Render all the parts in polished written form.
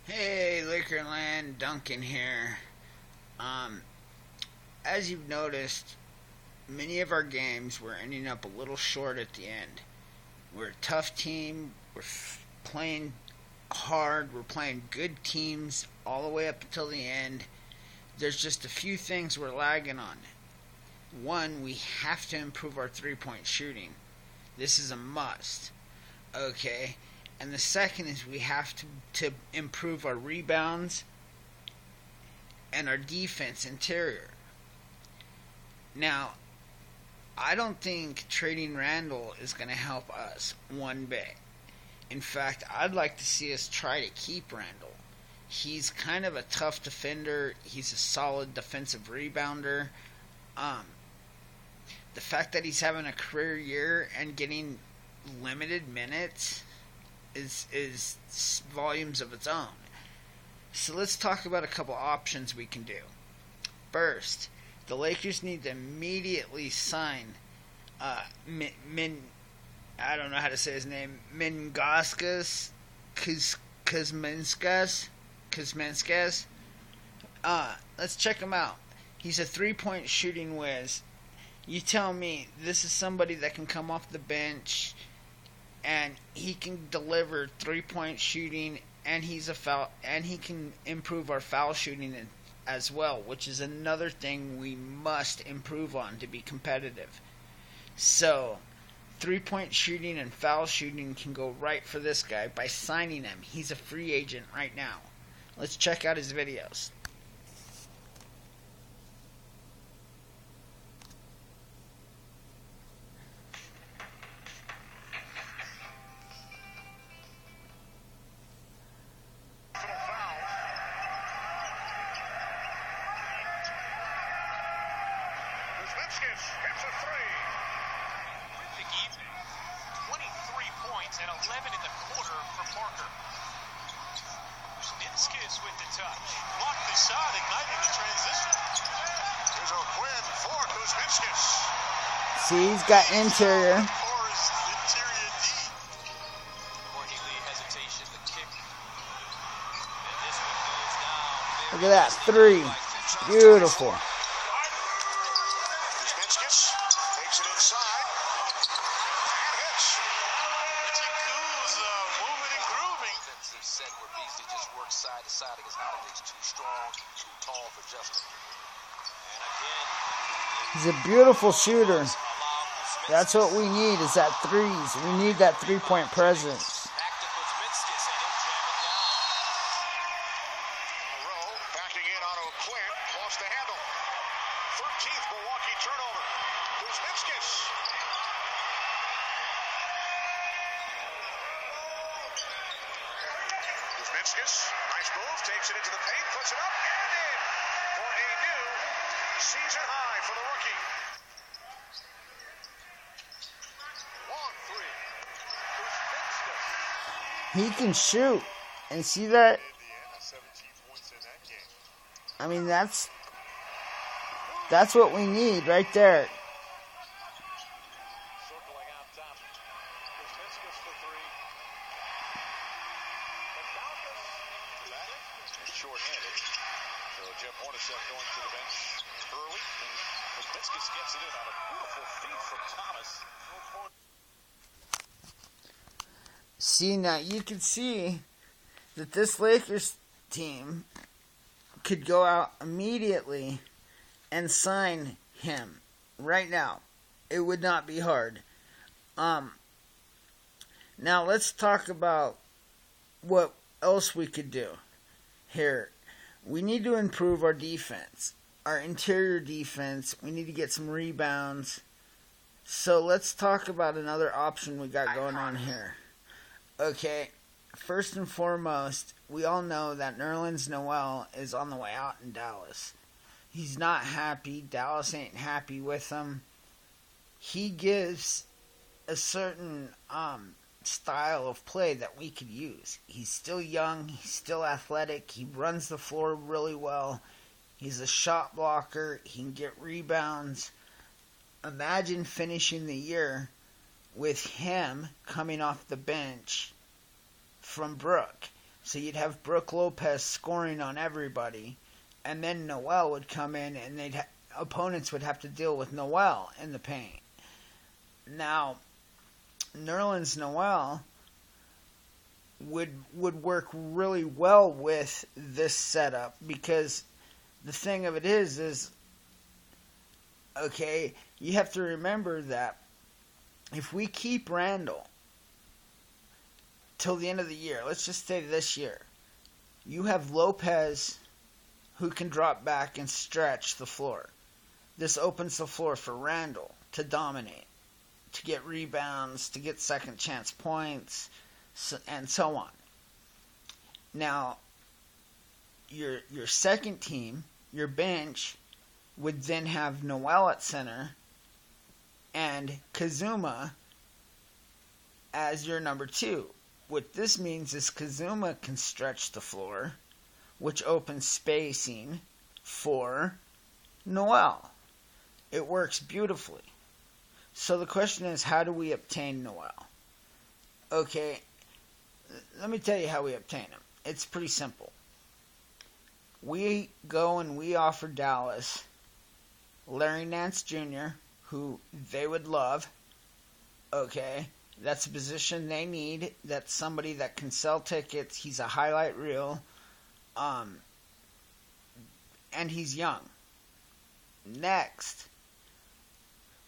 Hey, Lakerland, Duncan here. Um, as you've noticed, many of our games we're ending up a little short at the end. We're a tough team. Playing hard. We're playing good teams all the way up until the end. There's just a few things we're lagging on. One, we have to improve our three-point shooting. This is a must. Okay? And the second is we have to improve our rebounds and our defense interior. Now, I don't think trading Randall is going to help us one bit. In fact, I'd like to see us try to keep Randall. He's kind of a tough defender. He's a solid defensive rebounder. The fact that he's having a career year and getting limited minutes is volumes of its own. So let's talk about a couple options we can do. First, the Lakers need to immediately sign I don't know how to say his name, Mingauskas Kuzminskas. Let's check him out. He's a three-point shooting whiz. You tell me this is somebody that can come off the bench and he can deliver three-point shooting, and he can improve our foul shooting as well, which is another thing we must improve on to be competitive. So, three-point shooting and foul shooting can go right for this guy by signing him. He's a free agent right now. Let's check out his videos. Gets a three. Terrific evening. 23 points and 11 in the quarter for Parker. Kuzminskas with the touch. Blocked the shot, igniting the transition. Here's a win for Kuzminskas. See, he's got interior. Interior D. Cornelius hesitation, the kick. And this one goes down. Look at that, three. Beautiful. Takes it inside and hits. Richie Kuz moving and grooving. Defensive set where Beasley just works side to side against Holiday's too strong, too tall for Justin. And again, he's a beautiful shooter. That's what we need, is that threes. We need that three-point presence. Back to Kuzminskas and he'll jam it down. Rowe backing in onto a Clint, lost the handle. 13th Milwaukee turnover. Kuzminskas. Kuzminskas, nice move, takes it into the paint, puts it up and in for a new season high for the rookie. Long three. Kuzminskas. He can shoot. And see that? 17 points in that game. I mean, that's what we need right there. Circling out top. Kuzminskas for three. Is short-handed. So Jeff Hornacek going to the bench early. And Kuzminskas gets it in on a beautiful feed from Thomas. See, now you can see that this Lakers team could go out immediately and sign him right now. It would not be hard. Now let's talk about what else we could do here. We need to improve our defense, our interior defense. We need to get some rebounds. So let's talk about another option we got going on here. Okay, first and foremost, we all know that Nerlens Noel is on the way out in Dallas. He's not happy. Dallas ain't happy with him. He gives a certain style of play that we could use. He's still young. He's still athletic. He runs the floor really well. He's a shot blocker. He can get rebounds. Imagine finishing the year with him coming off the bench from Brook. So you'd have Brook Lopez scoring on everybody, and then Noel would come in, and opponents would have to deal with Noel in the paint. Now, Nerlens Noel would work really well with this setup, because the thing of it is okay, you have to remember that if we keep Randall till the end of the year, let's just say this year, you have Lopez who can drop back and stretch the floor. This opens the floor for Randall to dominate, to get rebounds, to get second chance points, and so on. Now, your second team, your bench, would then have Noel at center and Kazuma as your number 2. What this means is Kazuma can stretch the floor, which opens spacing for Noel. It works beautifully. So the question is, how do we obtain Noel? Okay, let me tell you how we obtain him. It's pretty simple. We go and we offer Dallas Larry Nance Jr., who they would love. Okay, that's a position they need. That's somebody that can sell tickets. He's a highlight reel. And he's young. Next,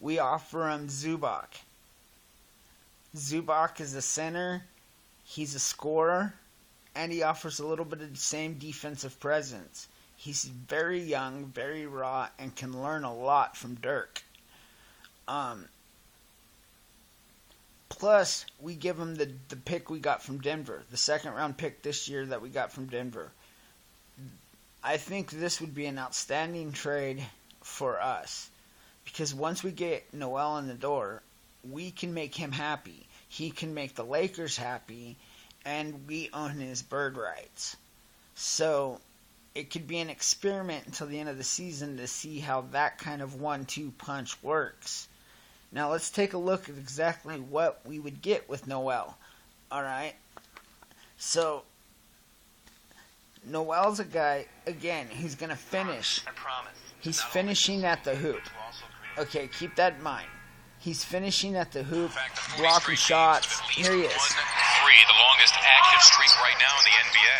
we offer him Zubac. Zubac is a center. He's a scorer. And he offers a little bit of the same defensive presence. He's very young, very raw, and can learn a lot from Dirk. Plus, we give him the pick we got from Denver, the second-round pick this year that we got from Denver. I think this would be an outstanding trade for us, because once we get Noel in the door, we can make him happy. He can make the Lakers happy, and we own his bird rights. So it could be an experiment until the end of the season to see how that kind of 1-2 punch works. Now let's take a look at exactly what we would get with Noel. Alright? So, Noel's a guy, again, who's going to finish. He's finishing at the hoop. Okay, keep that in mind. He's finishing at the hoop, blocking shots. Here he is. 1-3, the longest active streak right now in the NBA.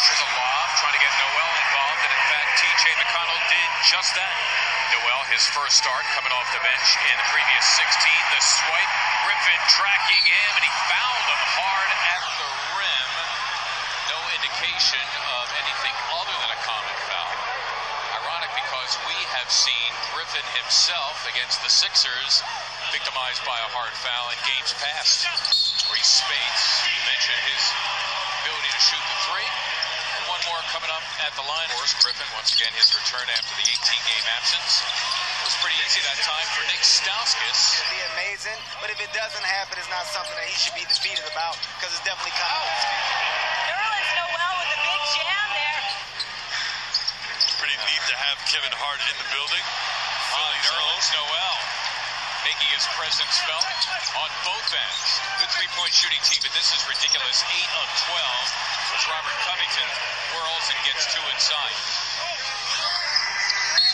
There's a lob, trying to get Noel involved, and in fact, T.J. McConnell did just that. Noel, his first start, coming off the bench in the previous 16. The swipe, Griffin tracking him, and he fouled him hard at the rim. No indication of anything other than a common foul. Ironic, because we have seen Griffin himself against the Sixers victimized by a hard foul in games past. Reese Speights, you mentioned his ability to shoot the three. And one more coming up at the line. Horace Griffin, once again, his return after the 18-game absence. It was pretty easy that time for Nick Stauskas. It'd be amazing, but if it doesn't happen, it's not something that he should be defeated about, because it's definitely coming. Nerlens Noel with a big jam there. It's pretty neat to have Kevin Hart in the building. Nerlens Noel making his presence felt on both ends. Good three-point shooting team, but this is ridiculous. 8 of 12 as Robert Covington whirls and gets 2 inside.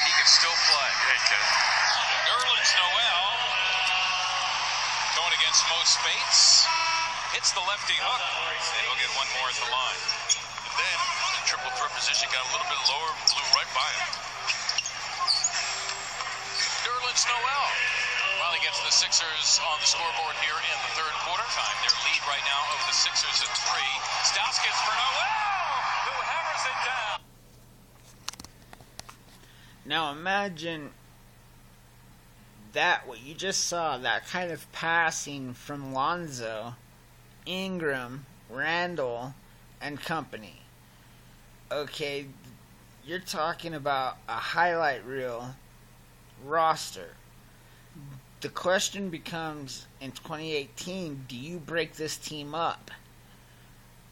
He can still play. Nerlens Noel going against Mo Spates. Hits the lefty hook. He'll get one more at the line. And then the triple threat position got a little bit lower, blew right by him. Nerlens Noel finally gets the Sixers on the scoreboard here in the third quarter. Time their lead right now over the Sixers at 3. Stauskas for Noel, who hammers it down. Now imagine that, what you just saw, that kind of passing from Lonzo, Ingram, Randall, and company. Okay, you're talking about a highlight reel roster. The question becomes, in 2018, do you break this team up?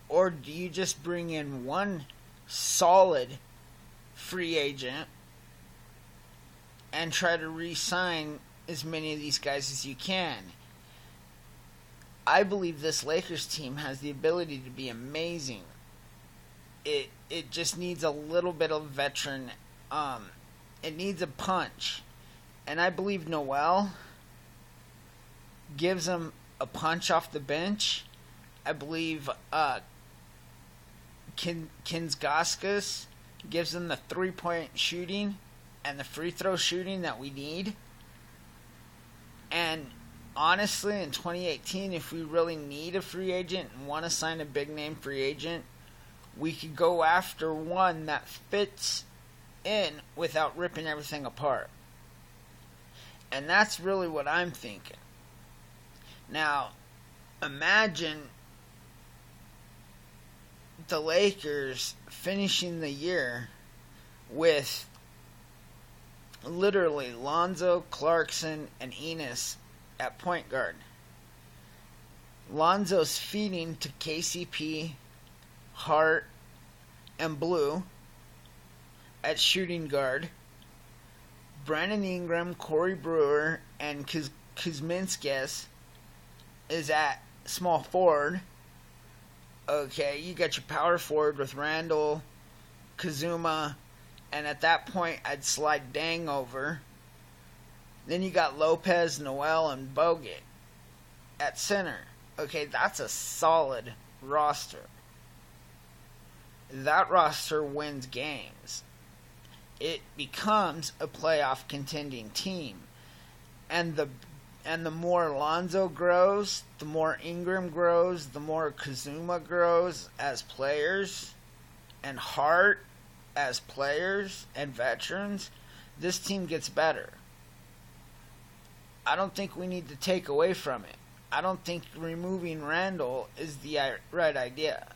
Or do you just bring in one solid free agent and try to re-sign as many of these guys as you can? I believe this Lakers team has the ability to be amazing. It just needs a little bit of veteran. It needs a punch, and I believe Noel gives them a punch off the bench. I believe Kinzgauskas gives them the 3-point shooting and the free throw shooting that we need. And honestly, in 2018, if we really need a free agent and want to sign a big name free agent, we could go after one that fits in without ripping everything apart. And that's really what I'm thinking. Now, imagine the Lakers finishing the year with literally Lonzo, Clarkson, and Enes at point guard. Lonzo's feeding to KCP, Hart, and Blue at shooting guard. Brandon Ingram, Corey Brewer, and Kuzminskis is at small forward. Okay, you got your power forward with Randall, Kazuma, and at that point I'd slide Dang over. Then you got Lopez, Noel, and Bogut at center. Okay, that's a solid roster. That roster wins games. It becomes a playoff contending team. And the more Lonzo grows, the more Ingram grows, the more Kazuma grows as players, and Hart as players and veterans, this team gets better. I don't think we need to take away from it. I don't think removing Randall is the right idea.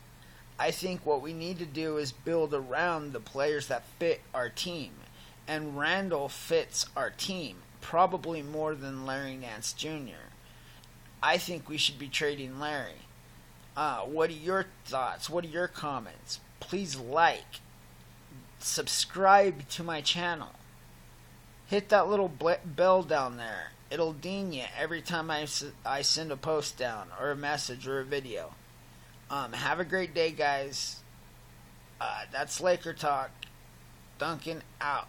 I think what we need to do is build around the players that fit our team. And Randall fits our team, probably more than Larry Nance Jr. I think we should be trading Larry. What are your thoughts? What are your comments? Please like, subscribe to my channel. Hit that little bell down there. It'll ding you every time I send a post down, or a message, or a video. Have a great day, guys. That's Laker Talk. Duncan out.